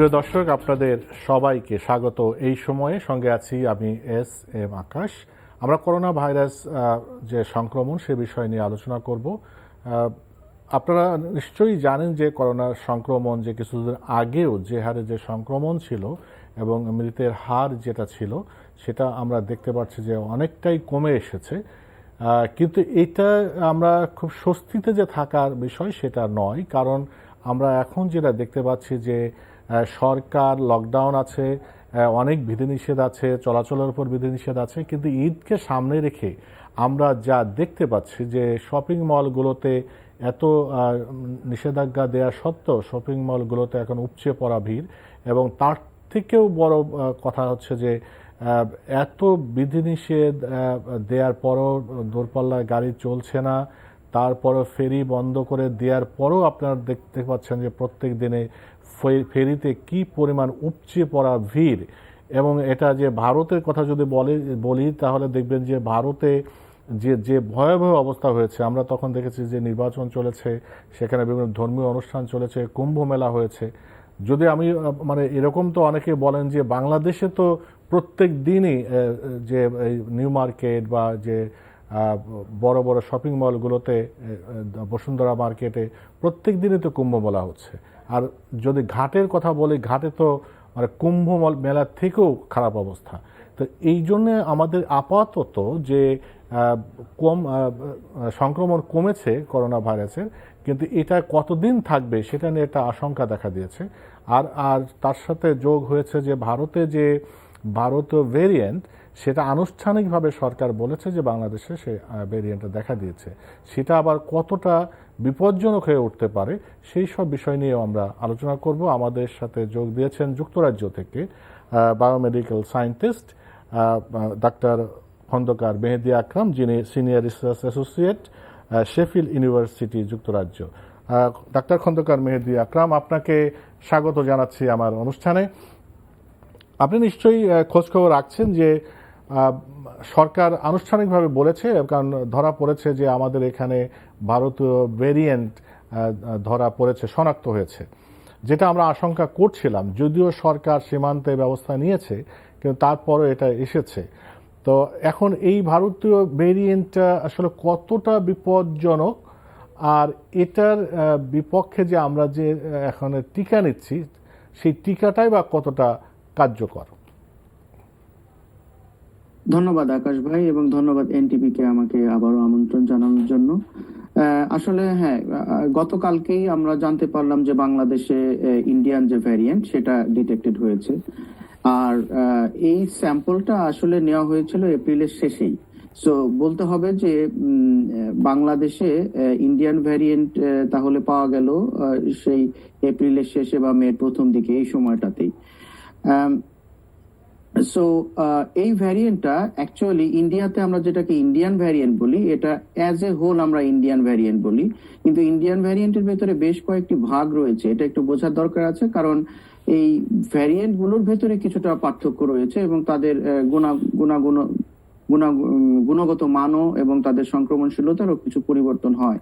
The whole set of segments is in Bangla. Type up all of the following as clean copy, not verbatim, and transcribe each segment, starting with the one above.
প্রিয় দর্শক, আপনাদের সবাইকে স্বাগত। এই সময়ে সঙ্গে আছি আমি এম আকাশ। আমরা করোনা ভাইরাস যে সংক্রমণ সে বিষয় নিয়ে আলোচনা করব। আপনারা নিশ্চয়ই জানেন যে করোনা সংক্রমণ যে কিছুদিন আগেও যে হারে যে সংক্রমণ ছিল এবং মৃতের হার যেটা ছিল সেটা আমরা দেখতে পাচ্ছি যে অনেকটাই কমে এসেছে। কিন্তু এটা আমরা খুব স্বস্তিতে যে থাকার বিষয় সেটা নয়, কারণ আমরা এখন যেটা দেখতে পাচ্ছি যে সরকার লকডাউন আছে, অনেক বিধিনিষেধ আছে, চলাচলের উপর বিধিনিষেধ আছে, কিন্তু ঈদকে সামনে রেখে আমরা যা দেখতে পাচ্ছি যে শপিং মলগুলোতে এত নিষেধাজ্ঞা দেওয়া সত্ত্বেও শপিং মলগুলোতে এখন উপচে পড়া ভিড়, এবং তার থেকেও বড় কথা হচ্ছে যে এত বিধিনিষেধ দেওয়ার পরও দূরপাল্লায় গাড়ি চলছে না, তারপরও ফেরি বন্ধ করে দেওয়ার পরও আপনারা দেখতে পাচ্ছেন যে প্রত্যেক দিনে ফেরিতে কি পরিমাণ উপচে পড়া ভিড়। এবং এটা যে ভারতের কথা যদি বলি তাহলে দেখবেন যে ভারতে যে ভয়াবহ অবস্থা হয়েছে। আমরা তখন দেখেছি যে নির্বাচন চলেছে, সেখানে বিভিন্ন ধর্মীয় অনুষ্ঠান চলেছে, কুম্ভ মেলা হয়েছে। যদি আমি এরকম তো অনেকে বলেন যে বাংলাদেশে তো প্রত্যেক দিনই যে নিউ মার্কেট বা যে বড় বড় শপিং মলগুলোতে, বসুন্ধরা মার্কেটে প্রত্যেক দিনই তো কুম্ভ মেলা হচ্ছে। আর যদি ঘাটের কথা বলি, ঘাটে তো কুম্ভ মেলার থেকেও খারাপ অবস্থা। তো এই জন্যে আমাদের আপাতত যে সংক্রমণ কমেছে করোনা ভাইরাসের, কিন্তু এটা কতদিন থাকবে সেটা নিয়ে একটা আশঙ্কা দেখা দিয়েছে। আর তার সাথে যোগ হয়েছে যে ভারতীয় ভেরিয়েন্ট, সেটা আনুষ্ঠানিকভাবে সরকার বলেছে যে বাংলাদেশে সে ভেরিয়েন্টটা দেখা দিয়েছে। সেটা আবার কতটা বিপজ্জনক হয়ে উঠতে পারে সেই সব বিষয় নিয়েও আমরা আলোচনা করব। আমাদের সাথে যোগ দিয়েছেন যুক্তরাজ্য থেকে biomedical scientist doctor Khandakar Mehedi আকরাম, যিনি senior research associate, Sheffield university, যুক্তরাজ্য। ডাক্তার খন্দকার মেহেদী আকরাম, আপনাকে স্বাগত জানাচ্ছি আমার অনুষ্ঠানে। আপনি নিশ্চয়ই খোঁজখবর রাখছেন যে সরকার আনুষ্ঠানিকভাবে বলেছে, কারণ ধরা পড়েছে যে আমাদের এখানে ভারতীয় ভেরিয়েন্ট ধরা পড়েছে, শনাক্ত হয়েছে, যেটা আমরা আশঙ্কা করছিলাম। যদিও সরকার সীমান্তে ব্যবস্থা নিয়েছে, কিন্তু তারপরও এটা এসেছে। তো এখন এই ভারতীয় ভেরিয়েন্টটা আসলে কতটা বিপজ্জনক, আর এটার বিপক্ষে যে আমরা যে এখন টিকা নিচ্ছি সেই টিকাটাই বা কতটা কার্যকর? ধন্যবাদ আকাশ ভাই, এবং ধন্যবাদ এনটিভি কে আমাকে আবারও আমন্ত্রণ জানানোর জন্য। আসলে হ্যাঁ, গতকালকেই আমরা জানতে পারলাম যে বাংলাদেশে ইন্ডিয়ান যে ভ্যারিয়েন্ট সেটা ডিটেক্টেড হয়েছে। আর এই স্যাম্পলটা আসলে নেওয়া হয়েছিল এপ্রিলের শেষেই। সো বলতে হবে যে বাংলাদেশে ইন্ডিয়ান ভ্যারিয়েন্ট তাহলে পাওয়া গেল সেই এপ্রিলের শেষে বা মের প্রথম দিকে, এই সময়টাতেই। সো এই ভ্যারিয়েন্টটা অ্যাকচুয়ালি ইন্ডিয়াতে আমরা যেটাকে ইন্ডিয়ান ভ্যারিয়েন্ট বলি, এটা অ্যাজ এ হোল আমরা ইন্ডিয়ান ভ্যারিয়েন্ট বলি, কিন্তু ইন্ডিয়ান ভ্যারিয়েন্টের ভেতরে বেশ কয়েকটি ভাগ রয়েছে। এটা একটু বোঝার দরকার আছে, কারণ এই ভ্যারিয়েন্ট গুলোর ভেতরে কিছুটা পার্থক্য রয়েছে এবং তাদের গুণগত মানও এবং তাদের সংক্রমণশীলতারও কিছু পরিবর্তন হয়।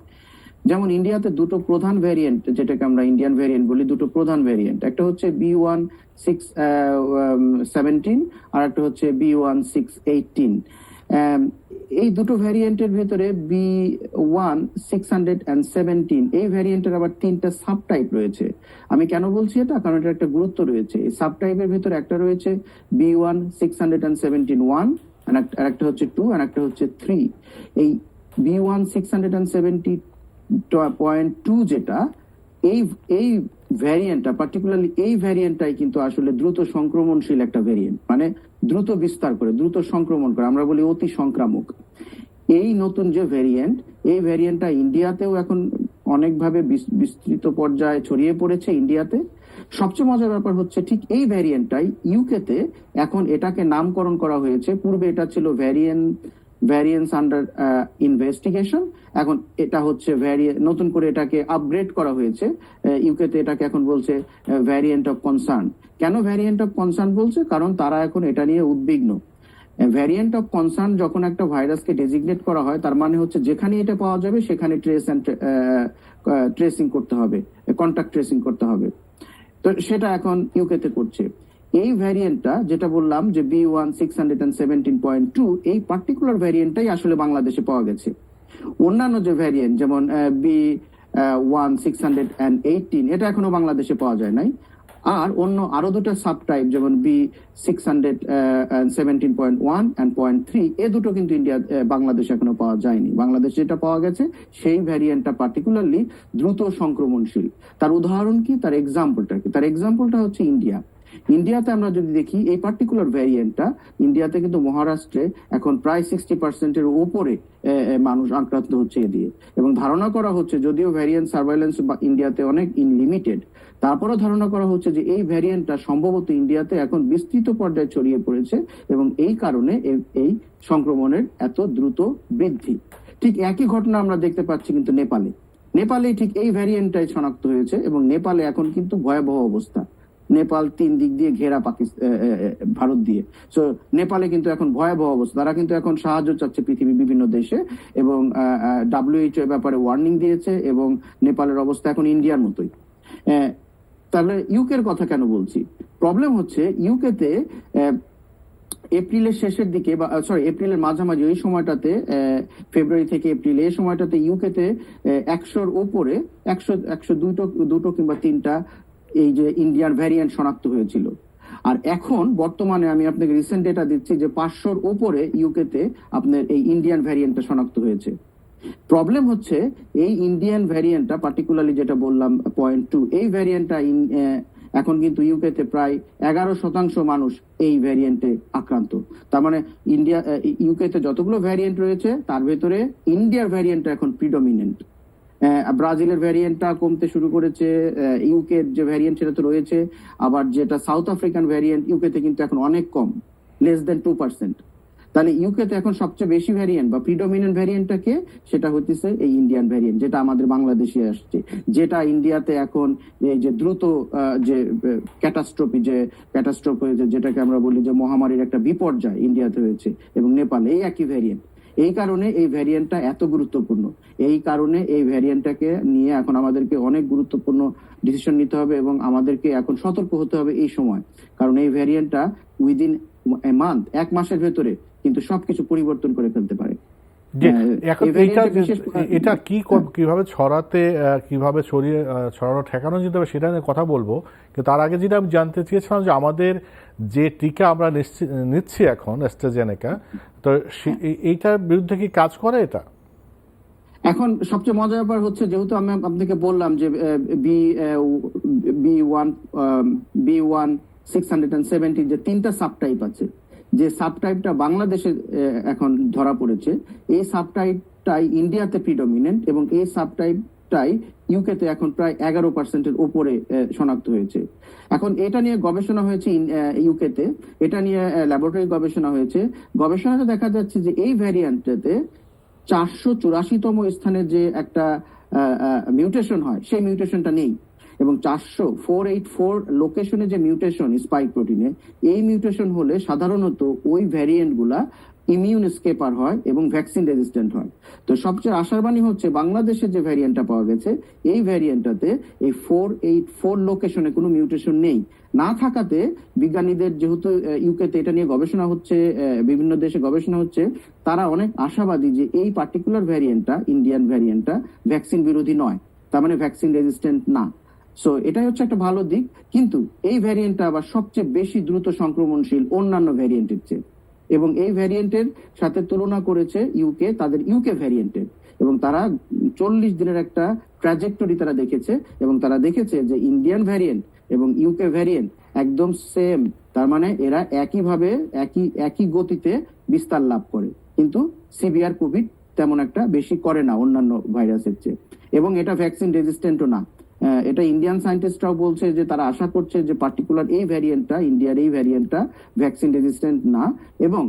যেমন ইন্ডিয়াতে দুটো প্রধান ভ্যারিয়েন্ট, যেটাকে আমরা ইন্ডিয়ান ভ্যারিয়েন্ট বলি, দুটো প্রধান ভ্যারিয়েন্ট, একটা হচ্ছে B.1.617 আর একটা হচ্ছে B.1.618। এই দুটো ভ্যারিয়েন্টের ভেতরে B.1.617 এই ভ্যারিয়েন্টের আবার তিনটা সাবটাইপ রয়েছে। আমি কেন বলছি এটা, কারণ এটা একটা গুরুত্ব রয়েছে। এই সাবটাইপের ভেতরে একটা রয়েছে B.1.617.1, আর একটা হচ্ছে 2, আর একটা হচ্ছে 3। এই B.1.617.2 যেটা, এই ভ্যারিয়েন্টটা, পার্টিকুলারলি এই ভ্যারিয়েন্টটাই কিন্তু আসলে দ্রুত সংক্রমণশীল একটা ভ্যারিয়েন্ট, মানে দ্রুত বিস্তার করে, দ্রুত সংক্রমণ করে, আমরা বলি অতি সংক্রামক। এই নতুন যে ভ্যারিয়েন্ট, এই ভ্যারিয়েন্টটা ইন্ডিয়াতেও এখন অনেকভাবে বিস্তৃত পর্যায়ে ছড়িয়ে পড়েছে ইন্ডিয়াতে। সবচেয়ে মজার ব্যাপার হচ্ছে ঠিক এই ভ্যারিয়েন্টটাই ইউকেতে এখন এটাকে নামকরণ করা হয়েছে। পূর্বে এটা ছিল ভ্যারিয়েন্টস আন্ডার ইনভেস্টিগেশন, এখন এটা হচ্ছে নতুন করে এটাকে আপগ্রেড করা হয়েছে। ইউকেতে এটাকে এখন বলছে ভ্যারিয়েন্ট অফ কনসার্ন। কেন ভ্যারিয়েন্ট অফ কনসার্ন বলছে? কারণ তারা এখন এটা নিয়ে উদ্বিগ্ন। ভ্যারিয়েন্ট অফ কনসার্ন যখন একটা ভাইরাসকে ডেজিগনেট করা হয়, তার মানে হচ্ছে যেখানে এটা পাওয়া যাবে সেখানে ট্রেসিং করতে হবে, কন্টাক্ট ট্রেসিং করতে হবে। তো সেটা এখন ইউকেতে করছে। এই ভ্যারিয়েন্টটা যেটা বললাম যে B1 617.2, এই পার্টিকুলার ভ্যারিয়েন্টটাই আসলে বাংলাদেশে পাওয়া গেছে। অন্যান্য যে ভ্যারিয়েন্ট যেমন B1 618, এটা এখনো বাংলাদেশে পাওয়া যায় নাই। আর আরো দুটো সাবটাইপ যেমন B617.1 and 0.3, এ দুটো কিন্তু বাংলাদেশে এখনো পাওয়া যায়নি। বাংলাদেশে যেটা পাওয়া গেছে সেই ভ্যারিয়েন্টটা পার্টিকুলারলি দ্রুত সংক্রমণশীল। তার উদাহরণ কি, তার এক্সাম্পলটা কি? তার এক্সাম্পলটা হচ্ছে ইন্ডিয়াতে আমরা যদি দেখি এই পার্টিকুলার ভ্যারিয়েন্টটা ইন্ডিয়াতে কিন্তু মহারাষ্ট্রে এখন প্রায় 60%-এর উপরে মানুষ আক্রান্ত হচ্ছে এ দিয়ে, এবং ধারণা করা হচ্ছে যদিও ভ্যারিয়েন্ট সার্ভাইলেন্স ইন্ডিয়াতে অনেক লিমিটেড, তারপরেও ধারণা করা হচ্ছে যে এই ভ্যারিয়েন্টটা সম্ভবত ইন্ডিয়াতে এখন বিস্তৃত পর্যায়ে ছড়িয়ে পড়েছে এবং এই কারণে এই সংক্রমণের এত দ্রুত বৃদ্ধি। ঠিক একই ঘটনা আমরা দেখতে পাচ্ছি কিন্তু নেপালে ঠিক এই ভ্যারিয়েন্টটাই শনাক্ত হয়েছে এবং নেপালে এখন কিন্তু ভয়াবহ অবস্থা। নেপাল 3 দিক দিয়ে ঘেরা ভারত দিয়ে। সো নেপালে কিন্তু এখন ভয়াবহ অবস্থা। তারা কিন্তু এখন সাহায্য চাচ্ছে পৃথিবীর বিভিন্ন দেশে এবং WHO ব্যাপারে ওয়ার্নিং দিয়েছে এবং নেপালের অবস্থা এখন ইন্ডিয়ার মতোই। তাহলে ইউকের কথা কেন বলছি? প্রবলেম হচ্ছে ইউকেতে এপ্রিলের শেষের দিকে এপ্রিলের মাঝামাঝি ওই সময়টাতে, ফেব্রুয়ারি থেকে এপ্রিল এই সময়টাতে ইউকেতে 100-র উপরে 102 কিংবা 3টা এই যে ইন্ডিয়ান ভ্যারিয়েন্ট শনাক্ত হয়েছিল। আর এখন বর্তমানে আমি আপনাকে রিসেন্ট ডেটা দিচ্ছি যে 500-র উপরে ইউকেতে আপনার এই ইন্ডিয়ান ভ্যারিয়েন্টটা শনাক্ত হয়েছে। প্রবলেম হচ্ছে এই ইন্ডিয়ান ভ্যারিয়েন্টটা পার্টিকুলারলি যেটা বললাম 0.2, এই ভ্যারিয়েন্টটা এখন কিন্তু ইউকেতে প্রায় 11% মানুষ এই ভ্যারিয়েন্টে আক্রান্ত। তার মানে ইউকেতে যতগুলো ভ্যারিয়েন্ট রয়েছে তার ভেতরে ইন্ডিয়ার ভ্যারিয়েন্টটা এখন প্রিডমিনেন্ট। ব্রাজিলের ভ্যারিয়েন্টটা কমতে শুরু করেছে, ইউকের যে ভ্যারিয়েন্ট সেটা তো রয়েছে, আবার যেটা সাউথ আফ্রিকান ভ্যারিয়েন্ট ইউকেতে কিন্তু এখন অনেক কম, less than 2%। তাহলে ইউকেতে এখন সবচেয়ে বেশি ভ্যারিয়েন্ট বা প্রিডমিনেন্ট ভ্যারিয়েন্টটাকে সেটা হচ্ছে এই ইন্ডিয়ান ভ্যারিয়েন্ট, যেটা আমাদের বাংলাদেশে আসছে, যেটা ইন্ডিয়াতে এখন এই যে দ্রুত যে ক্যাটাস্ট্রোফ হয়েছে, যেটাকে আমরা বলি যে মহামারীর একটা বিপর্যয় ইন্ডিয়াতে হয়েছে এবং নেপালে এই একই ভ্যারিয়েন্ট। এই কারণে এই ভ্যারিয়েন্টটা এত গুরুত্বপূর্ণ। এই কারণে এই ভ্যারিয়েন্টটাকে নিয়ে এখন আমাদেরকে অনেক গুরুত্বপূর্ণ ডিসিশন নিতে হবে এবং আমাদেরকে এখন সতর্ক হতে হবে এই সময়, কারণ এই ভ্যারিয়েন্টটা উইদিন এ মান্থ, 1 মাসের ভেতরে কিন্তু সবকিছু পরিবর্তন করে ফেলতে পারে। এখন এটা কিভাবে কিভাবে ছড়ানো ঠেকানো যেতে হবে সেটা নিয়ে কথা বলবো, কিন্তু তার আগে যেটা আমি জানতে চেয়েছিলাম যে আমাদের যে টিকা আমরা নিচ্ছি এখন অ্যাস্ট্রাজেনেকা, তো এইটার বিরুদ্ধে কি কাজ করে এটা? এখন সবচেয়ে মজার ব্যাপার হচ্ছে, যেহেতু আমি আপনাকে বললাম যে B1 617 যে 3টা সাবটাইপ আছে, যে সাবটাইপটা বাংলাদেশে এখন ধরা পড়েছে, এই সাবটাইপটাই ইন্ডিয়াতে প্রিডমিনেন্ট এবং এই সাবটাইপটাই ইউকেতে এখন প্রায় 11%-এর উপরে শনাক্ত হয়েছে। এখন এটা নিয়ে গবেষণা হয়েছে ইউকেতে, এটা নিয়ে ল্যাবরেটরি গবেষণা হয়েছে। গবেষণাতে দেখা যাচ্ছে যে এই ভ্যারিয়েন্টটাতে 484তম স্থানে যে একটা মিউটেশন হয়, সেই মিউটেশনটা নেই, এবং 484 লোকেশনে যে মিউটেশন স্পাইক প্রোটিনে, এই মিউটেশন হলে সাধারণত ওই ভ্যারিয়েন্ট গুলা ইমিউন স্কেপার হয় এবং ভ্যাকসিন রেজিস্ট্যান্ট হয়। তো সবচেয়ে আশার বাণী হচ্ছে বাংলাদেশে যে ভ্যারিয়েন্টটা পাওয়া গেছে, এই ভ্যারিয়েন্টটাতে এই 484 লোকেশনে কোনো মিউটেশন নেই। না থাকাতে বিজ্ঞানীদের, যেহেতু ইউকেতে এটা নিয়ে গবেষণা হচ্ছে, বিভিন্ন দেশে গবেষণা হচ্ছে, তারা অনেক আশাবাদী যে এই পার্টিকুলার ভ্যারিয়েন্টটা, ইন্ডিয়ান ভ্যারিয়েন্টটা ভ্যাকসিন বিরোধী নয়, তার মানে ভ্যাকসিন রেজিস্ট্যান্ট না। সো এটাই হচ্ছে একটা ভালো দিক, কিন্তু এই ভ্যারিয়েন্টটা আবার সবচেয়ে বেশি দ্রুত সংক্রমণশীল অন্যান্য ভ্যারিয়েন্টের চেয়ে, এবং এই ভ্যারিয়েন্টের সাথে তুলনা করেছে ইউকে তাদের ইউকে ভ্যারিয়েন্টের, এবং তারা 40 দিনের একটা ট্র্যাজেক্টরি তারা দেখেছে, এবং তারা দেখেছে যে ইন্ডিয়ান ভ্যারিয়েন্ট এবং ইউকে ভ্যারিয়েন্ট একদম সেম। তার মানে এরা একইভাবে একই গতিতে বিস্তার লাভ করে, কিন্তু সিভিয়ার কোভিড তেমন একটা বেশি করে না অন্যান্য ভাইরাসের চেয়ে, এবং এটা ভ্যাকসিন রেজিস্ট্যান্টও না। এটা ইন্ডিয়ান সায়েন্টিস্টরাও বলছে যে তারা আশা করছে যে পার্টিকুলার এই ভ্যারিয়েন্টটা, ইন্ডিয়ার এই ভ্যারিয়েন্টটা ভ্যাকসিন রেজিস্ট্যান্ট না। এবং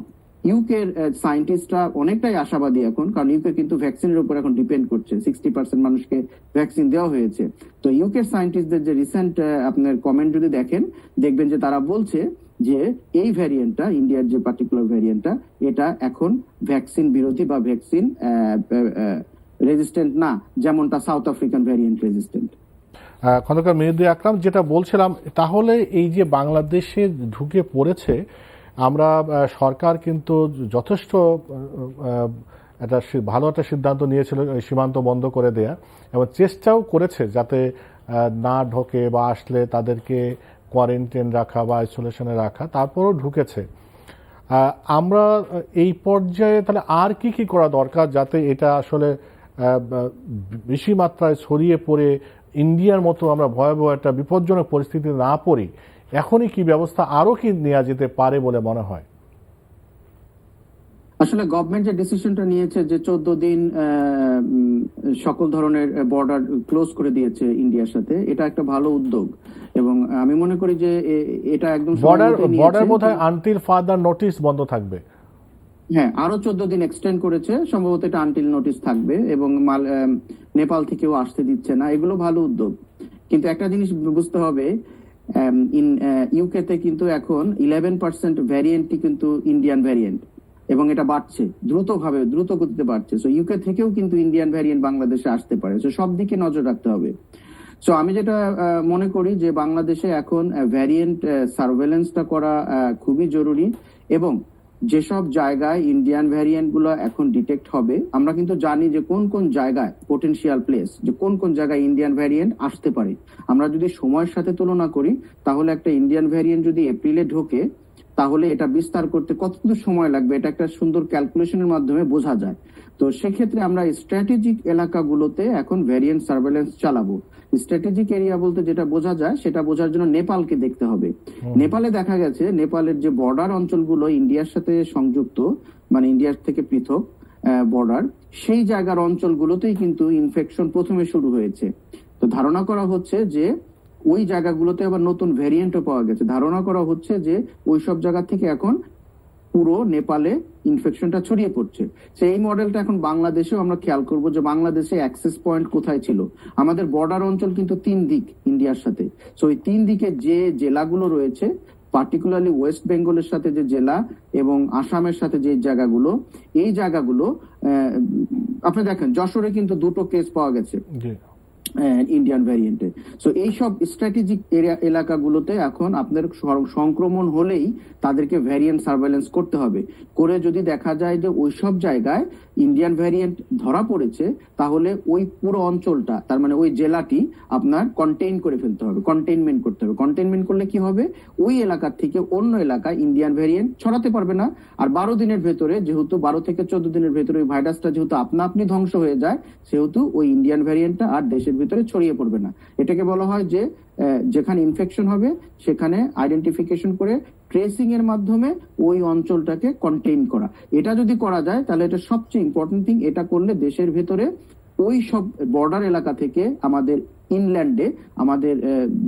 ইউকের সায়েন্টিস্টরা অনেকটাই আশাবাদী এখন, কারণ ইউকে কিন্তু ভ্যাকসিনের উপর এখন ডিপেন্ড করছে, 60% মানুষকে ভ্যাকসিন দেওয়া হয়েছে। তো ইউকের সায়েন্টিস্টদের যে রিসেন্ট আপনার কমেন্ট যদি দেখেন, দেখবেন যে তারা বলছে যে এই ভ্যারিয়েন্টটা, ইন্ডিয়ার যে পার্টিকুলার ভ্যারিয়েন্টটা, এটা এখন ভ্যাকসিন বিরোধী বা ভ্যাকসিন রেজিস্ট্যান্ট না, যেমনটা south African variant resistant. Khandaker Mehedi Akram, যেটা বলছিলাম, তাহলে এই যে বাংলাদেশে ঢুকে পড়েছে, আমরা সরকার কিন্তু যথেষ্ট একটা ভালো একটা সিদ্ধান্ত নিয়েছিল ওই সীমান্ত বন্ধ করে দেয়া, এবং চেষ্টাও করেছে যাতে না ঢোকে বা আসলে তাদেরকে কোয়ারেন্টাইন রাখা বা আইসোলেশনে রাখা, তারপরেও ঢুকেছে। আমরা এই পর্যায়ে তাহলে আর কি কি করা দরকার যাতে এটা আসলে বেশি মাত্রায় ছড়িয়ে পড়ে ইন্ডিয়ার মতো আমরা ভয়াবহ একটা বিপজ্জনক পরিস্থিতি না পড়ি? এখনই কি ব্যবস্থা আরো কি নেওয়া যেতে পারে বলে মনে হয়? আসলে গভর্নমেন্ট যে ডিসিশনটা নিয়েছে যে 14 দিন সকল ধরনের বর্ডার ক্লোজ করে দিয়েছে ইন্ডিয়ার সাথে, এটা একটা ভালো উদ্যোগ এবং আমি মনে করি যে এটা একদম বর্ডার বোধহয় আনটিল ফার্দার নোটিস বন্ধ থাকবে। হ্যাঁ, আরো 14 দিন এক্সটেন্ড করেছে, সম্ভবত এটা আনটিল নোটিস থাকবে এবং নেপাল থেকেও আসতে দিচ্ছে না। এগুলো ভালো উদ্যোগ, কিন্তু একটা জিনিস বুঝতে হবে, ইউকে তে কিন্তু এখন 11% ভ্যারিয়েন্টই কিন্তু ইন্ডিয়ান ভ্যারিয়েন্ট এবং এটা বাড়ছে দ্রুত গতিতে বাড়ছে। সো ইউকে থেকেও কিন্তু ইন্ডিয়ান ভ্যারিয়েন্ট বাংলাদেশে আসতে পারে। সো সব দিকে নজর রাখতে হবে। সো আমি যেটা মনে করি যে বাংলাদেশে এখন ভ্যারিয়েন্ট সার্ভেলেন্সটা করা খুবই জরুরি এবং যেসব জায়গায় ইন্ডিয়ান ভ্যারিয়েন্ট গুলো এখন ডিটেক্ট হবে, আমরা কিন্তু জানি যে কোন কোন জায়গায় পোটেনশিয়াল প্লেস, যে কোন কোন জায়গায় ইন্ডিয়ান ভ্যারিয়েন্ট আসতে পারে। আমরা যদি সময়ের সাথে তুলনা করি, তাহলে একটা ইন্ডিয়ান ভ্যারিয়েন্ট যদি এপ্রিলে ঢোকে, তাহলে এটা বিস্তার করতে কতটুকু সময় লাগবে, এটা একটা সুন্দর ক্যালকুলেশনের মাধ্যমে বোঝা যায়। তো সেক্ষেত্রে আমরা স্ট্র্যাটেজিক এলাকাগুলোতে এখন ভ্যারিয়েন্ট সার্ভেলেন্স চালাবো। স্ট্র্যাটেজিক এরিয়া বলতে যেটা বোঝা যায়, সেটা বোঝার জন্য নেপালকে দেখতে হবে। নেপালে দেখা গেছে নেপালের যে বর্ডার অঞ্চলগুলো ইন্ডিয়ার সাথে সংযুক্ত, মানে ইন্ডিয়ার থেকে পৃথক বর্ডার, সেই জায়গার অঞ্চলগুলোতেই কিন্তু ইনফেকশন প্রথমে শুরু হয়েছে। তো ধারণা করা হচ্ছে যে ওই জায়গাগুলোতে আবার নতুন ভ্যারিয়েন্টও পাওয়া গেছে। ধারণা করা হচ্ছে যে ওই সব জায়গা থেকে এখন পুরো নেপালে ইনফেকশনটা ছড়িয়ে পড়ছে। সেই মডেলটা এখন বাংলাদেশেও আমরা খেয়াল করব যে বাংলাদেশে অ্যাক্সেস পয়েন্ট কোথায় ছিল। আমাদের বর্ডার অঞ্চল কিন্তু 3 দিক ইন্ডিয়ার সাথে। সো এই 3 দিকে যে জেলাগুলো রয়েছে, পার্টিকুলারলি ওয়েস্ট বেঙ্গলের সাথে যে জেলা এবং আসামের সাথে যে জায়গাগুলো, এই জায়গাগুলো আপনি দেখেন যশোরে কিন্তু 2টো কেস পাওয়া গেছে ইন্ডিয়ান ভ্যারিয়েন্টে। সো এইসব স্ট্র্যাটেজিক এলাকাগুলোতে এখন আপনার সংক্রমণ হলেই তাদেরকে ভ্যারিয়েন্ট সার্ভেলেন্স করতে হবে। করে যদি দেখা যায় যে ওইসব জায়গায় ইন্ডিয়ান ভ্যারিয়েন্ট ধরা পড়েছে, তাহলে ওই পুরো অঞ্চলটা, তার মানে ওই জেলাটি আপনার কন্টেইন করে ফেলতে হবে, কন্টেইনমেন্ট করতে হবে। কন্টেইনমেন্ট করলে কি হবে, ওই এলাকার থেকে অন্য এলাকায় ইন্ডিয়ান ভ্যারিয়েন্ট ছড়াতে পারবে না। আর 12 দিনের ভেতরে, যেহেতু 12 থেকে 14 দিনের ভেতরে ওই ভাইরাসটা যেহেতু আপনি ধ্বংস হয়ে যায়, সেহেতু ওই ইন্ডিয়ান ভ্যারিয়েন্টটা আর দেশের ভিতরে ছড়িয়ে পড়বে না। এটাকে বলা হয় যে যেখানে ইনফেকশন হবে সেখানে আইডেন্টিফিকেশন করে ট্রেসিং এর মাধ্যমে ওই অঞ্চলটাকে কন্টেইন করা। এটা যদি করা যায় তাহলে এটা সবচেয়ে ইম্পর্টেন্ট থিং। এটা করলে দেশের ভেতরে ওই সব বর্ডার এলাকা থেকে আমাদের ইনল্যান্ডে, আমাদের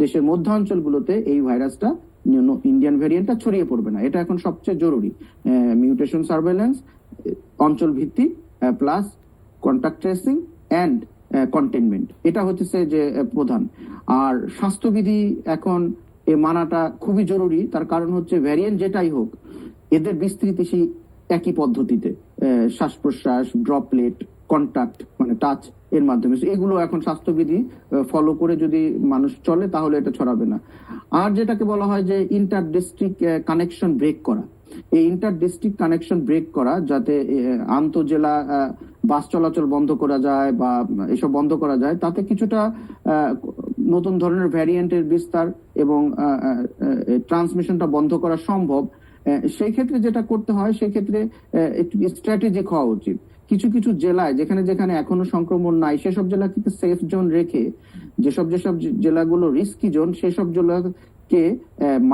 দেশের মধ্যাঞ্চলগুলোতে এই ভাইরাসটা, ইন্ডিয়ান ভ্যারিয়েন্টটা ছড়িয়ে পড়বে না। এটা এখন সবচেয়ে জরুরি। মিউটেশন সার্ভেলেন্স, অঞ্চল ভিত্তিক, plus contact tracing and containment, এটা হচ্ছে যে প্রধান। আর স্বাস্থ্যবিধি এখন মানাটা খুবই জরুরি। তার কারণ হচ্ছে ভ্যারিয়েন্ট যেটাই হোক, এদের বিস্তৃতি সেই একই পদ্ধতিতে, শ্বাস প্রশ্বাস, ড্রপলেট, কন্টাক্ট মানে টাচ এর মাধ্যমে। এগুলো এখন স্বাস্থ্যবিধি ফলো করে যদি মানুষ চলে, তাহলে এটা ছড়াবে না। আর যেটাকে বলা হয় যে ইন্টার ডিস্ট্রিক্ট কানেকশন ব্রেক করা, এই ইন্টার ডিস্ট্রিক্ট কানেকশন ব্রেক করা, যাতে আন্তঃজেলা বাস চলাচল বন্ধ করা যায় বা এসব বন্ধ করা যায়, তাতে কিছুটা নতুন ধরনের ভ্যারিয়েন্টের বিস্তার এবং ট্রান্সমিশনটা বন্ধ করা সম্ভব। সেই ক্ষেত্রে যেটা করতে হয়, সেক্ষেত্রে একটু স্ট্র্যাটেজিক হওয়া উচিত। কিছু কিছু জেলায় যেখানে যেখানে এখনো সংক্রমণ নাই, সেসব জেলা কিন্তু সেফ জোন রেখে, যেসব জেলাগুলো রিস্কি জোন, সেসব জেলাকে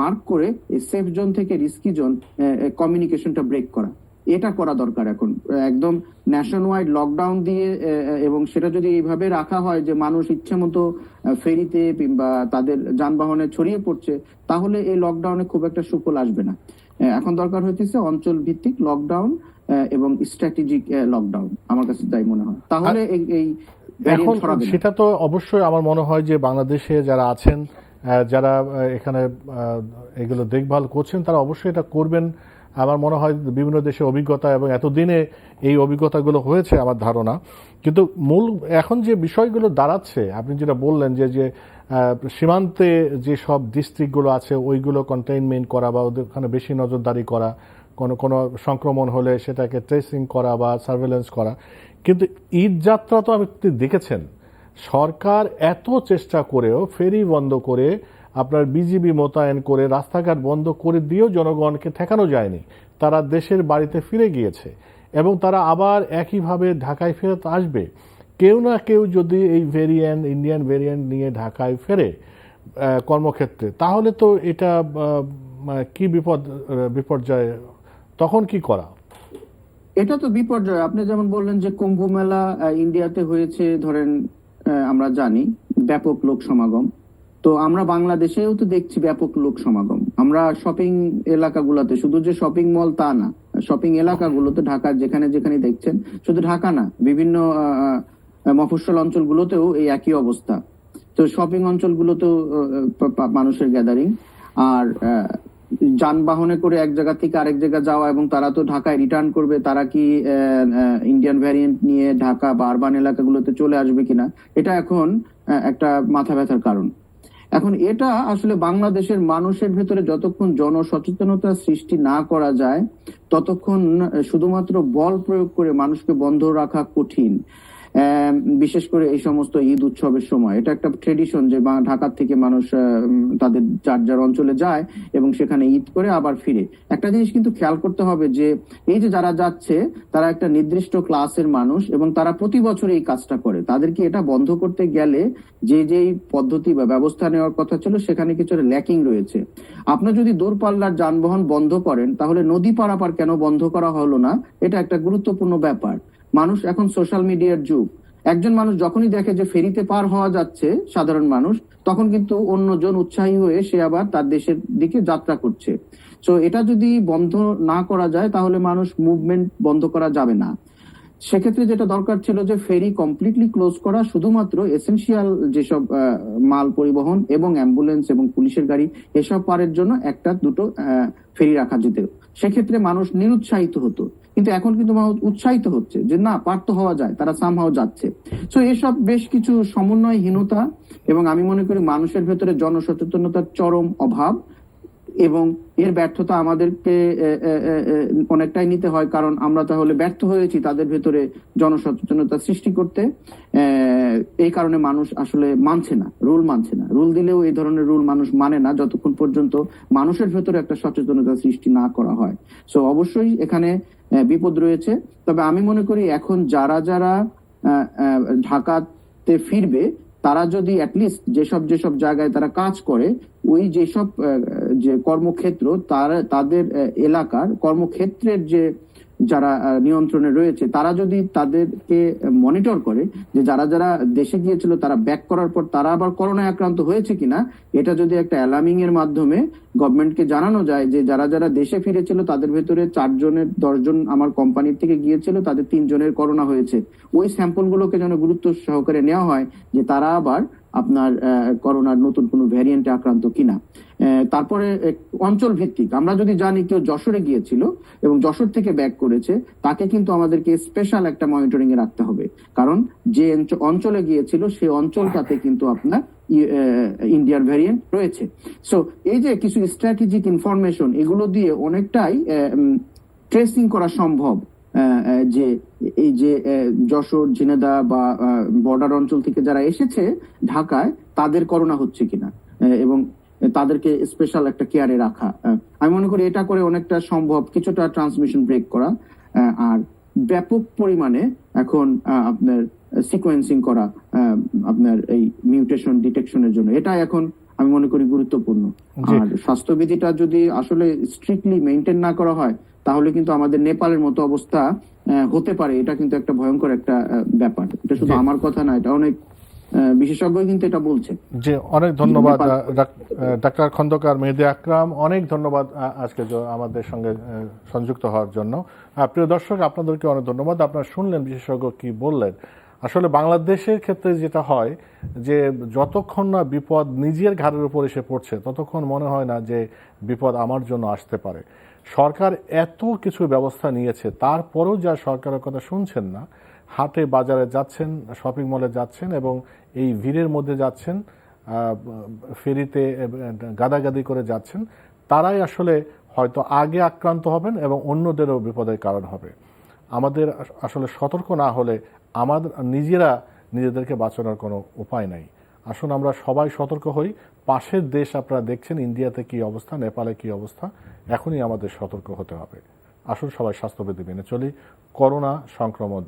মার্ক করে সেফ জোন থেকে রিস্কি জোন কমিউনিকেশনটা ব্রেক করা, এটা করা দরকার এখন। একদম ন্যাশন ওয়াইড লকডাউন দিয়ে, এবং সেটা যদি এইভাবে রাখা হয় যে মানুষ ইচ্ছে মতো ফেরিতে কিংবা তাদের যানবাহনে ছড়িয়ে পড়ছে, তাহলে এই লকডাউনে খুব একটা সুফল আসবে না। এখন দরকার হচ্ছে অঞ্চল ভিত্তিক লকডাউন এবং স্ট্র্যাটেজিক লকডাউন, আমার কাছে তাই মনে হয়। তাহলে এই এখন সেটা তো অবশ্যই আমার মনে হয় যে বাংলাদেশে যারা আছেন, যারা এখানে এগুলো দেখভাল করছেন, তারা অবশ্যই এটা করবেন আমার মনে হয় বিভিন্ন দেশে অভিজ্ঞতা এবং এতদিনে এই অভিজ্ঞতাগুলো হয়েছে আমার ধারণা। কিন্তু মূল এখন যে বিষয়গুলো দাঁড়াচ্ছে, আপনি যেটা বললেন যে যে সীমান্তে যে সব ডিস্ট্রিক্টগুলো আছে ওইগুলো কন্টেইনমেন্ট করা বা ওখানে বেশি নজরদারি করা, কোনো সংক্রমণ হলে সেটাকে ট্রেসিং করা বা সার্ভেলেন্স করা। কিন্তু ঈদ যাত্রা তো আপনি দেখেছেন, সরকার এত চেষ্টা করেও ফেরি বন্ধ করে আপনার বিজিবি মোতায়েন করে রাস্তাঘাট বন্ধ করে দিয়েও জনগণকে ঠেকানো যায়নি। তারা দেশের বাড়িতে ফিরে গিয়েছে এবং তারা আবার একইভাবে ঢাকায় ফেরত আসবে। কেউ না কেউ যদি এই ভেরিয়েন্ট, ইন্ডিয়ান ভেরিয়েন্ট নিয়ে ঢাকায় ফেরে কর্মক্ষেত্রে, তাহলে তো এটা কি বিপর্যয়, তখন কি করা? এটা তো বিপর্যয়। আপনি যেমন বললেন যে কুম্ভ মেলা ইন্ডিয়াতে হয়েছে, ধরেন আমরা জানি ব্যাপক লোক সমাগম। তো আমরা বাংলাদেশেও তো দেখছি ব্যাপক লোক সমাগম। আমরা শপিং এলাকাগুলোতে, শুধু যে শপিং মল তা না, শপিং এলাকাগুলোতে ঢাকার যেখানে যেখানে দেখছেন, শুধু ঢাকা না, বিভিন্ন মফস্বল অঞ্চলগুলোতেও এই একই অবস্থা। তো শপিং অঞ্চলগুলোতেও মানুষের গ্যাদারিং। আর যানবাহনে করে এক জায়গা থেকে আরেক জায়গা যাওয়া, এবং তারা তো ঢাকায় রিটার্ন করবে, তারা কি ইন্ডিয়ান ভ্যারিয়েন্ট নিয়ে ঢাকা বা আরবান এলাকাগুলোতে চলে আসবে কিনা, এটা এখন একটা মাথা ব্যথার কারণ। এখন এটা আসলে বাংলাদেশের মানুষের ভেতরে যতক্ষণ জনসচেতনতা সৃষ্টি না করা যায়, ততক্ষণ শুধুমাত্র বল প্রয়োগ করে মানুষকে বন্ধ রাখা কঠিন। বিশেষ করে এই সমস্ত ঈদ উৎসবের সময় এটা একটা ট্রেডিশন যে ঢাকা থেকে মানুষ তাদের যার যার অঞ্চলে যায় এবং সেখানে ঈদ করে আবার ফিরে। একটা জিনিস কিন্তু খেয়াল করতে হবে যে এই যে যারা যাচ্ছে তারা একটা নির্দিষ্ট ক্লাসের মানুষ এবং তারা প্রতি বছর এই কাজটা করে। তাদেরকে এটা বন্ধ করতে গেলে যে যেই পদ্ধতি বা ব্যবস্থা নেওয়ার কথা ছিল সেখানে কিছু ল্যাকিং রয়েছে। আপনার যদি দূরপাল্লার যানবাহন বন্ধ করেন, তাহলে নদী পারাপার কেন বন্ধ করা হলো না? এটা একটা গুরুত্বপূর্ণ ব্যাপার। মানুষ এখন সোশ্যাল মিডিয়ার যুগ। একজন মানুষ যখনই দেখে যে ফেরিতে পার হওয়া যাচ্ছে সাধারণ মানুষ, তখন কিন্তু অন্যজন উৎসাহী হয়ে সে আবার তার দেশের দিকে যাত্রা করছে। তো এটা যদি বন্ধ না করা যায়, তাহলে মানুষ মুভমেন্ট বন্ধ করা যাবে না। সেক্ষেত্রে যেটা দরকার ছিল যে ফেরি কমপ্লিটলি ক্লোজ করা, শুধুমাত্র এসেনশিয়াল যেসব মাল পরিবহন এবং অ্যাম্বুলেন্স এবং পুলিশের গাড়ি এসব পারের জন্য একটা দুটো ফেরি রাখা যেত। সেক্ষেত্রে মানুষ নিরুৎসাহিত হতো, কিন্তু এখন কিন্তু মানুষ উৎসাহিত হচ্ছে যে না, পার তো হওয়া যায়, তারা সামহাও যাচ্ছে। তো এসব বেশ কিছু সমন্বয়হীনতা এবং আমি মনে করি মানুষের ভেতরে জনসচেতনতার চরম অভাব, এবং এর ব্যর্থতা আমাদেরকে অনেকটাই নিতে হয়, কারণ আমরা তাহলে ব্যর্থ হয়েছি তাদের ভেতরে জনসচেতনতা সৃষ্টি করতে। এই কারণে মানুষ আসলে মানছে না, রুল মানছে না। রুল দিলেও এই ধরনের রুল মানুষ মানে না যতক্ষণ পর্যন্ত মানুষের ভেতরে একটা সচেতনতা সৃষ্টি না করা হয়। সো অবশ্যই এখানে বিপদ রয়েছে। তবে আমি মনে করি এখন যারা যারা ঢাকাতে ফিরবে, তারা যদি অ্যাটলিস্ট যেসব যেসব জায়গায় তারা কাজ করে, ওই যেসব যে কর্মক্ষেত্র, তাদের এলাকার কর্মক্ষেত্রের যে যারা নিয়ন্ত্রণে রয়েছে, তারা যদি তাদেরকে মনিটর করে যে যারা যারা দেশে গিয়েছিল তারা ব্যাক করার পর তারা আবার করোনায় আক্রান্ত হয়েছে কিনা, এটা যদি একটা অ্যালার্মিং এর মাধ্যমে গভর্নমেন্টকে জানানো যায় যে যারা যারা দেশে ফিরেছিল তাদের ভেতরে 4 জনের 10 জন আমার কোম্পানির থেকে গিয়েছিল, তাদের 3 জনের করোনা হয়েছে, ওই স্যাম্পল গুলোকে যেন গুরুত্ব সহকারে নেওয়া হয় যে তারা আবার আপনার করোনার নতুন কোনো ভ্যারিয়েন্টে আক্রান্ত কিনা। তারপরে অঞ্চল ভিত্তিক আমরা যদি জানি কেউ যশোরে গিয়েছিল এবং যশোর থেকে ব্যাক করেছে, তাকে কিন্তু আমাদেরকে স্পেশাল একটা মনিটরিং এ রাখতে হবে, কারণ যে অঞ্চলে গিয়েছিল সেই অঞ্চলটাতে কিন্তু আপনার ইন্ডিয়ার ভ্যারিয়েন্ট রয়েছে। সো এই যে কিছু স্ট্র্যাটেজিক ইনফরমেশন, এগুলো দিয়ে অনেকটাই ট্রেসিং করা সম্ভব যে এই যে যশোর, ঝিনাইদহ বা বর্ডার অঞ্চল থেকে যারা এসেছে ঢাকায়, তাদের করোনা হচ্ছে কিনা এবং তাদেরকে স্পেশাল একটা কেয়ারে রাখা। আমি মনে করি এটা করে অনেকটা সম্ভব কিছুটা ট্রান্সমিশন ব্রেক করা। আর ব্যাপক পরিমাণে এখন আপনার সিকোয়েন্সিং করা আপনার এই মিউটেশন ডিটেকশনের জন্য, এটা এখন আমি মনে করি গুরুত্বপূর্ণ। আর স্বাস্থ্যবিধিটা যদি আসলে স্ট্রিক্টলি মেনটেন না করা হয়, তাহলে কিন্তু আমাদের নেপালের মতো অবস্থা হতে পারে। এটা কিন্তু একটা ভয়ঙ্কর একটা ব্যাপার। এটা শুধু আমার কথা না, এটা অনেক বিশেষজ্ঞ কিন্তু এটা বলছে। জি, অনেক ধন্যবাদ ডাক্তার খন্দকার মেহেদী আকরাম, অনেক ধন্যবাদ আজকে আমাদের সঙ্গে সংযুক্ত হওয়ার জন্য। প্রিয় দর্শক, আপনাদেরকে অনেক ধন্যবাদ। আপনারা শুনলেন বিশেষজ্ঞ কি বললেন। আসলে বাংলাদেশের ক্ষেত্রে যেটা হয় যে যতক্ষণ না বিপদ নিজের ঘাড়ের উপর এসে পড়ছে, ততক্ষণ মনে হয় না যে বিপদ আমার জন্য আসতে পারে। সরকার এত কিছু ব্যবস্থা নিয়েছে, তারপরেও যা সরকারের কথা শুনছেন না, হাটে বাজারে যাচ্ছেন, শপিং মলে যাচ্ছেন এবং এই ভিড়ের মধ্যে যাচ্ছেন, ফেরিতে গাদাগাদি করে যাচ্ছেন, তারাই আসলে হয়তো আগে আক্রান্ত হবেন এবং অন্যদেরও বিপদের কারণ হবে। আমাদের আসলে সতর্ক না হলে আমাদের নিজেদেরকে বাঁচানোর কোনো উপায় নাই। আসুন আমরা সবাই সতর্ক হই। পাশের দেশ আপনারা দেখছেন, ইন্ডিয়াতে কি অবস্থা, নেপালে কি অবস্থা, এখনই আমাদের সতর্ক হতে হবে। আসুন সবাই স্বাস্থ্যবিধি মেনে চলি, করোনা সংক্রমণ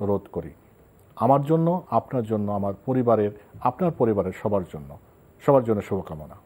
রোধ করি। আমার জন্য, আপনার জন্য, আমার পরিবারের, আপনার পরিবারের সবার জন্য শুভকামনা।